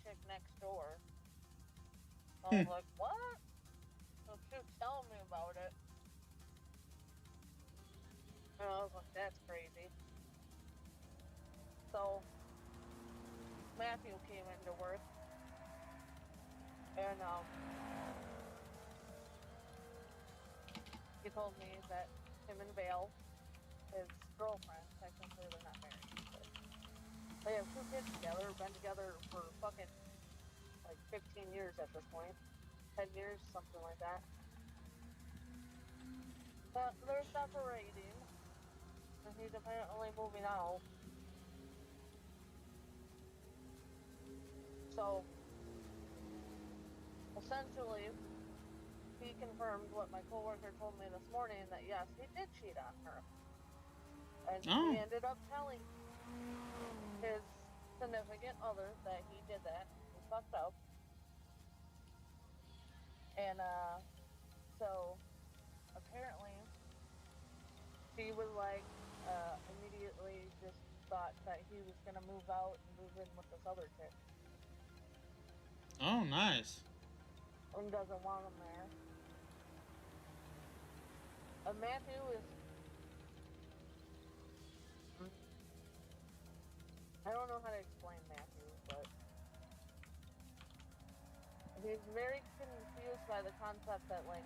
chick next door. I was like, what? So she was telling me about it. And I was like, that's crazy. So Matthew came into work. And he told me that him and Vale, his girlfriend, technically they're not married, but they have 2 kids together, been together for fucking like 15 years at this point. 10 years, something like that. But they're separating, and he's apparently moving out. So, essentially, he confirmed what my coworker told me this morning, that yes, he did cheat on her. And he ended up telling his significant other that he did that. He fucked up. And, so, apparently, she was like, immediately just thought that he was gonna move out and move in with this other chick. Oh, nice. And doesn't want him there. Matthew is, I don't know how to explain Matthew, but he's very confused by the concept that, like,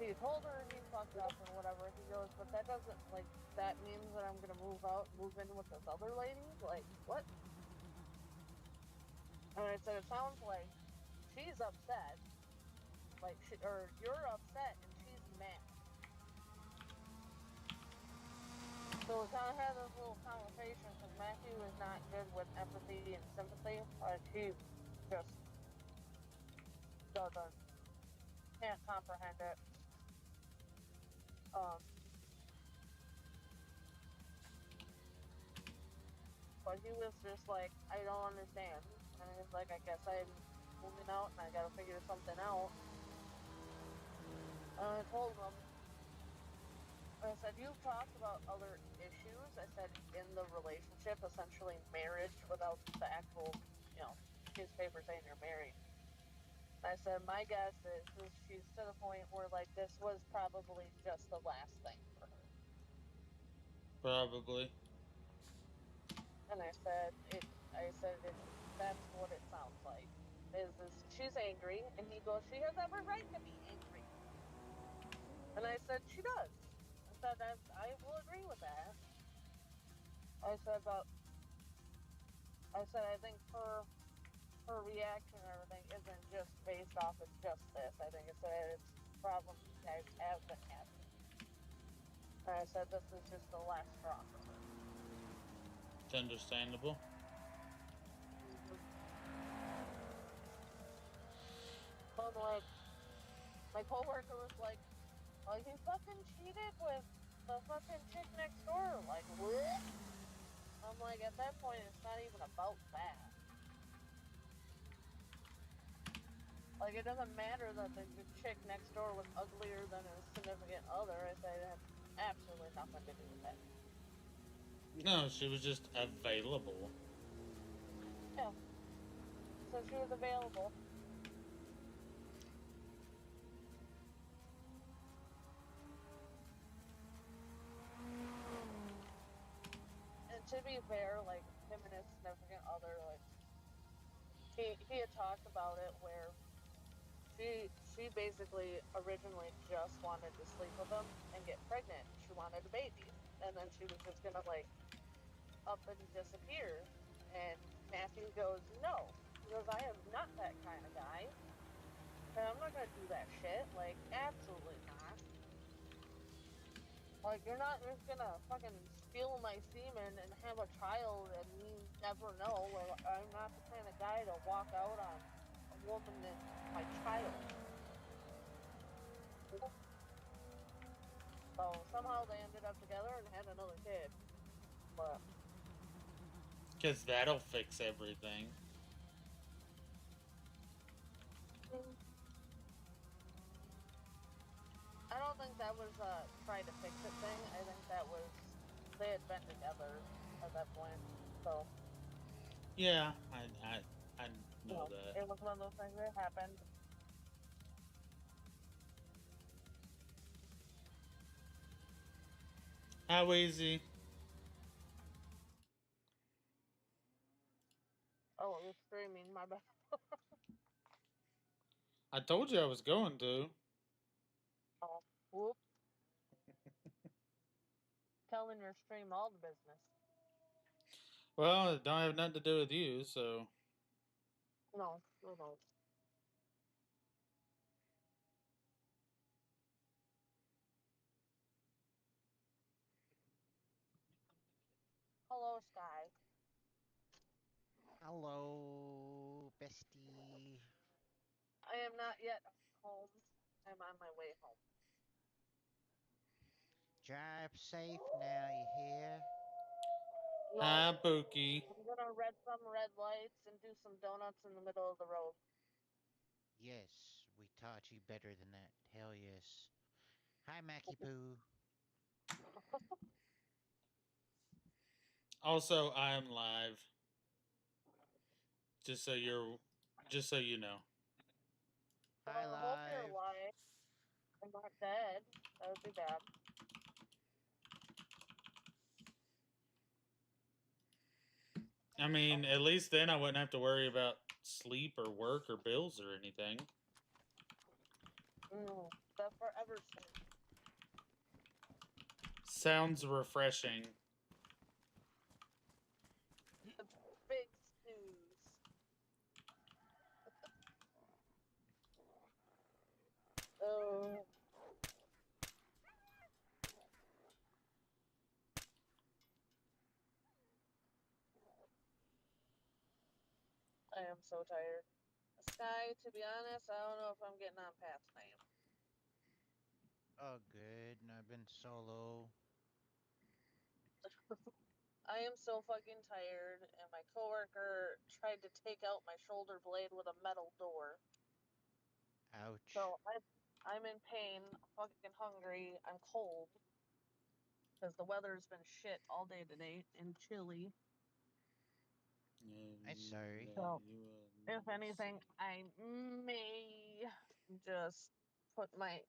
he told her he fucked up and whatever. He goes, but that doesn't, like, that means that I'm gonna move out, move in with this other lady? Like, what? And I said, it sounds like she's upset. Like, or you're upset and she's mad. So we kind of had this little conversation because Matthew is not good with empathy and sympathy. He just doesn't, can't comprehend it. But he was just like, I don't understand. And he's like, I guess I'm moving out and I gotta figure something out. And I told him, I said, you've talked about other issues. I said, in the relationship, essentially marriage without the actual, newspaper saying you're married. I said, my guess is she's to the point where, like, this was probably just the last thing for her. Probably. And I said, that's what it sounds like. Is she's angry, and he goes, she has every right to be angry. And I said, she does. I said, I will agree with that. I said, but I think her reaction and everything isn't just based off of just this. I think it's problems you guys have been having. And I said, this is just the last straw for her. It's understandable. But, like, my coworker was like, oh, he fucking cheated with the fucking chick next door. Like, what? I'm like, at that point, it's not even about that. Like, it doesn't matter that the chick next door was uglier than his significant other. I say that had absolutely nothing to do with that. No, she was just available. Yeah. So she was available. And to be fair, like, him and his significant other, like, he had talked about it where she basically originally just wanted to sleep with him and get pregnant. She wanted a baby. And then she was just gonna, like, up and disappear. And Matthew goes, no. He goes, I am not that kind of guy. And I'm not gonna do that shit. Like, absolutely not. Like, you're not just gonna fucking steal my semen and have a child and me never know. Like, I'm not the kind of guy to walk out on a woman and my child. So somehow they ended up together and had another kid. But Because that'll fix everything. I don't think that was a try to fix it thing. I think that was they had been together at that point. So Yeah, I know No, that. it was one of those things that happened. How easy? Oh, you're streaming, my bad. I told you I was going to. Oh, whoop. Telling your stream all the business. Well, it don't have nothing to do with you, so. No, no, no. Hello, Sky. Hello, bestie. I am not yet home. I'm on my way home. Drive safe now, you hear? No, Hi, Pookie. I'm gonna red some red lights and do some donuts in the middle of the road. Yes, we taught you better than that. Hell yes. Hi, Mackie Poo. Also, I am live. Just so you're, just so you know. Hi, Well, I hope you're live. alive and not dead. That would be bad. I mean, at least then I wouldn't have to worry about sleep or work or bills or anything. The forever state. Sounds refreshing. The big snooze. Oh, I am so tired. Sky, to be honest, I don't know if I'm getting on Pat's name. Oh, good. And I've been solo. I am so fucking tired, and my coworker tried to take out my shoulder blade with a metal door. Ouch. So I'm in pain, fucking hungry, I'm cold because the weather's been shit all day today and chilly. I'm sorry. So if anything, I may just put my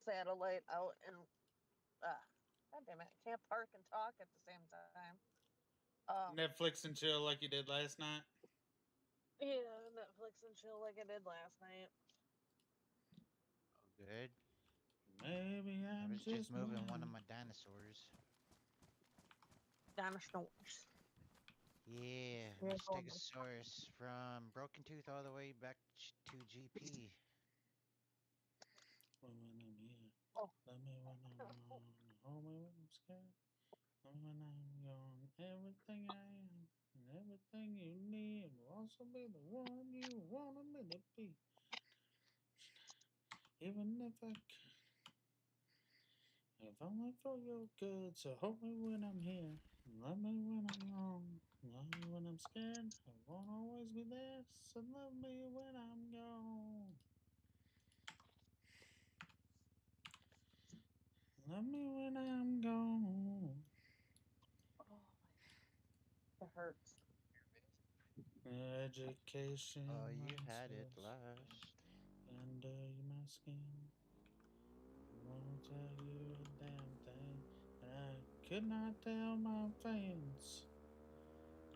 satellite out and God damn it, I can't park and talk at the same time. Netflix and chill like you did last night. Yeah, Netflix and chill like I did last night. Oh, good. Maybe I I'm was just just moving one of blind. my dinosaurs. Dinosaurs. Yeah, my Yeah, go on. Stegosaurus from Broken Tooth all the way back to GP. When I'm here, Oh, love me when I'm wrong, hold me when I'm scared, love me when I'm gone. Everything I am and everything you need will also be the one you wanted me to be. Even if I could, if only for your good. So hold me when I'm here, love me when I'm wrong, love me when I'm scared. I won't always be there, so love me when I'm gone. Love me when I'm gone. oh my, it hurts. Education, Oh, you had it monsters, last. under my skin. Won't tell you a damn thing, and I could not tell my fans.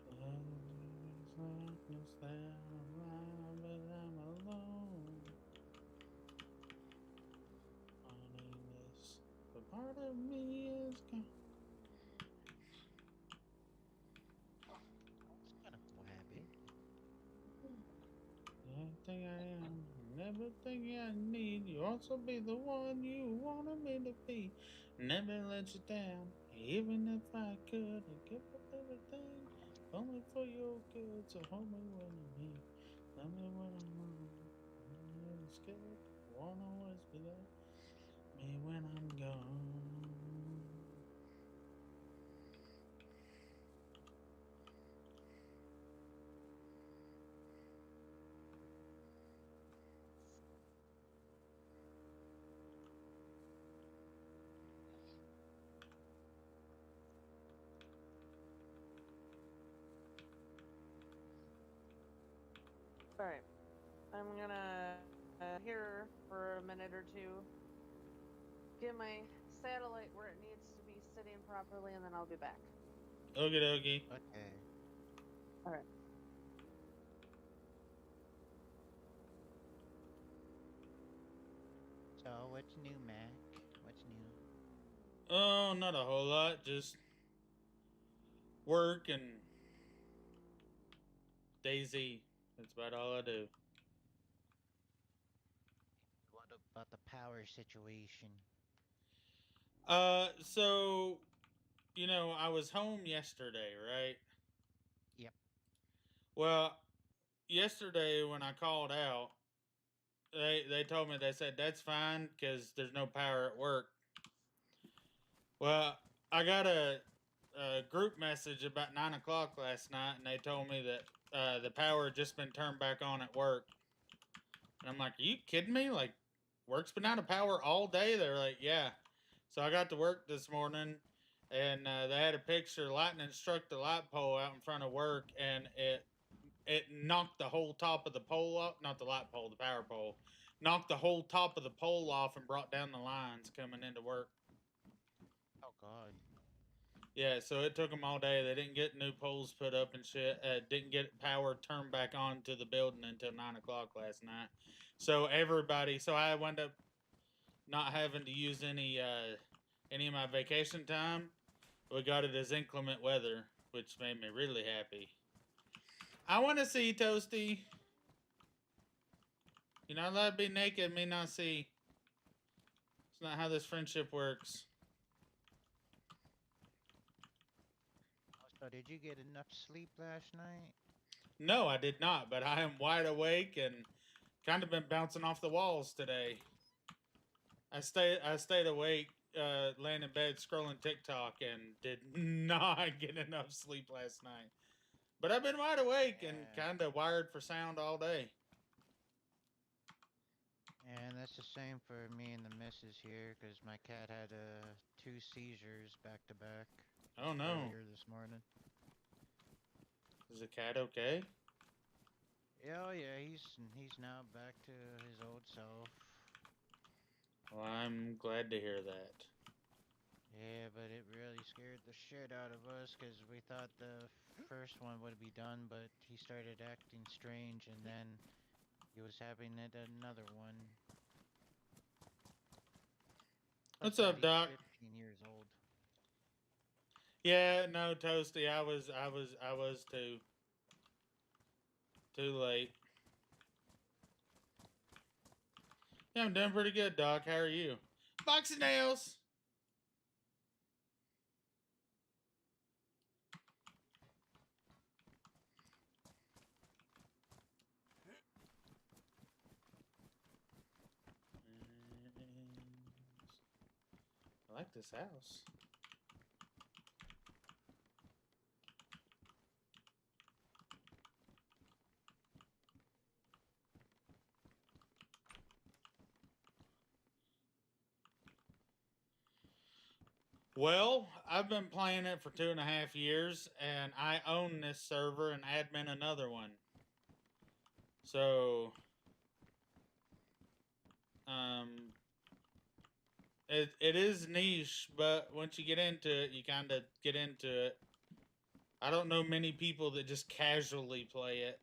There's darkness there, I'm blind, but I'm alone. Wanting this, but part of me is gone. It's gonna wabbit. Everything I am and everything I need, you also be the one you wanted me to be. Never let you down, even if I could. I'd give up everything, only for your good. So hold me when I'm here, love me when I'm wrong. When I'm scared, won't always be there. Me when I'm gone. All right. I'm gonna here for a minute or two. Get my satellite where it needs to be sitting properly, and then I'll be back. Okie dokie. Okay. All right. So, what's new, Mac? What's new? Oh, not a whole lot. Just work and DAYZ. That's about all I do. What about the power situation? So, I was home yesterday, right? Yep. Well, yesterday when I called out, they told me, they said that's fine because there's no power at work. Well, I got a group message about 9 o'clock last night, and they told me that the power had just been turned back on at work. And I'm like, are you kidding me? Like, work's been out of power all day? They're like, yeah. So I got to work this morning, and they had a picture. Lightning struck the light pole out in front of work, and it knocked the whole top of the pole off. Not the light pole, the power pole. Knocked the whole top of the pole off and brought down the lines coming into work. Oh God. Yeah, so it took them all day. They didn't get new poles put up and shit. Didn't get power turned back on to the building until 9 o'clock last night. So I wound up not having to use any of my vacation time. We got it as inclement weather, which made me really happy. I want to see Toasty. You're not allowed to be naked, me not see. It's not how this friendship works. So, did you get enough sleep last night? No, I did not, but I am wide awake and kind of been bouncing off the walls today. I stayed awake, laying in bed scrolling TikTok, and did not get enough sleep last night. But I've been wide awake and Yeah. kind of wired for sound all day. And that's the same for me and the missus here, because my cat had 2 seizures back to back Oh no. earlier this morning. Is the cat okay? Oh yeah, he's now back to his old self. Well, I'm glad to hear that. Yeah, but it really scared the shit out of us because we thought the first one would be done, but he started acting strange, and then he was having it another one. Plus What's that up, he's Doc? 15 years old. Yeah, no, Toasty. I was too late. Yeah, I'm doing pretty good, Doc. How are you? Boxy nails. I like this house. Well, I've been playing it for 2.5 years, and I own this server and admin another one. So, it is niche, but once you get into it, you kind of get into it. I don't know many people that just casually play it.